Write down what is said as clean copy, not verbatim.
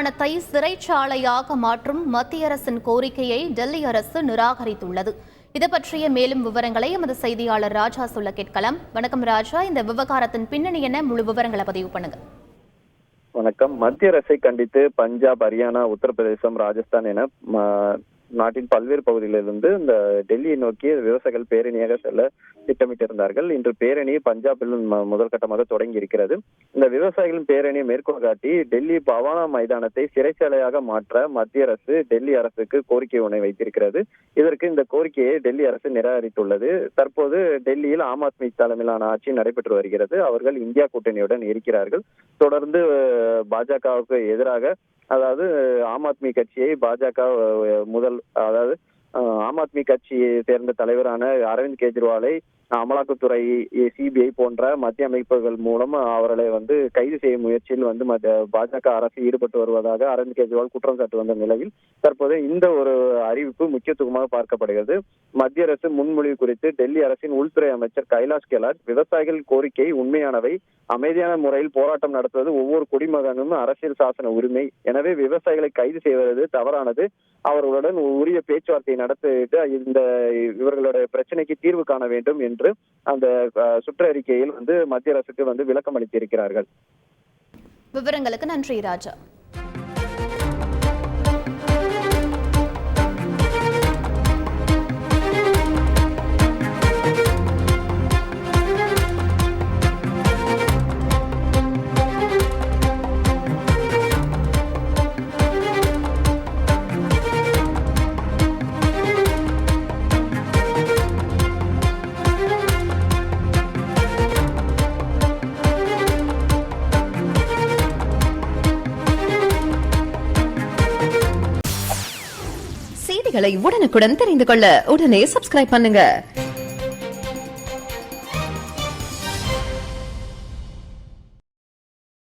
மைதானத்தை சிறைச்சாலையாக மாற்றும் மத்திய அரசின் கோரிக்கையை டெல்லி அரசு நிராகரித்துள்ளது. இது பற்றிய மேலும் விவரங்களை எமது செய்தியாளர் ராஜா சொல்ல கேட்கலாம். வணக்கம் ராஜா, இந்த விவகாரத்தின் பின்னணி என்ன, முழு விவரங்களை பதிவு பண்ணுங்க. வணக்கம். மத்திய அரசை கண்டித்து பஞ்சாப், ஹரியானா, உத்தரப்பிரதேசம், ராஜஸ்தான் என நாட்டின் பல்வேறு பகுதிகளிலிருந்து இந்த டெல்லியை நோக்கி விவசாயிகள் பேரணியாக செல்ல திட்டமிட்டிருந்தார்கள். இன்று பேரணி பஞ்சாபில் முதல் கட்டமாக தொடங்கி இருக்கிறது. இந்த விவசாயிகளின் பேரணியை மேற்கோள் காட்டி டெல்லி பவானா மைதானத்தை சிறைச்சாலையாக மாற்ற மத்திய அரசு டெல்லி அரசுக்கு கோரிக்கை ஒன்றை வைத்திருக்கிறது. இதற்கு இந்த கோரிக்கையை டெல்லி அரசு நிராகரித்துள்ளது. தற்போது டெல்லியில் ஆம் ஆத்மி தலைமையிலான ஆட்சி நடைபெற்று வருகிறது. அவர்கள் இந்தியா கூட்டணியுடன் இருக்கிறார்கள். தொடர்ந்து பாஜகவுக்கு எதிராக, அதாவது ஆம் ஆத்மி கட்சியை பாஜக ஆம் ஆத்மி கட்சியை சேர்ந்த தலைவரான அரவிந்த் கெஜ்ரிவாலை அமலாக்கத்துறை, சிபிஐ போன்ற மத்திய அமைப்புகள் மூலம் அவர்களை கைது செய்யும் முயற்சியில் பாஜக அரசு ஈடுபட்டு வருவதாக அரவிந்த் கெஜ்ரிவால் குற்றம் சாட்டி வந்த நிலையில் தற்போது இந்த ஒரு அறிவிப்பு முக்கியத்துவமாக பார்க்கப்படுகிறது. மத்திய அரசு முன்மொழிவு குறித்து டெல்லி அரசின் உள்துறை அமைச்சர் கைலாஷ் கெலாட், விவசாயிகள் கோரிக்கை உண்மையானவை, அமைதியான முறையில் போராட்டம் நடத்துவது ஒவ்வொரு குடிமகனும் அரசியல் சாசன உரிமை, எனவே விவசாயிகளை கைது செய்வது தவறானது, அவர்களுடன் உரிய பேச்சுவார்த்தை நடத்திட்டு இவர்களுடைய பிரச்சனைக்கு தீர்வு காண வேண்டும் என்று அந்த சுற்றறிக்கையில் மத்திய அரசுக்கு விளக்கம் அளித்திருக்கிறார்கள். விவரங்களுக்கு நன்றி ராஜா. செய்திகளை உடனுக்குடன் தெரிந்து கொள்ள உடனே சப்ஸ்கிரைப் பண்ணுங்க.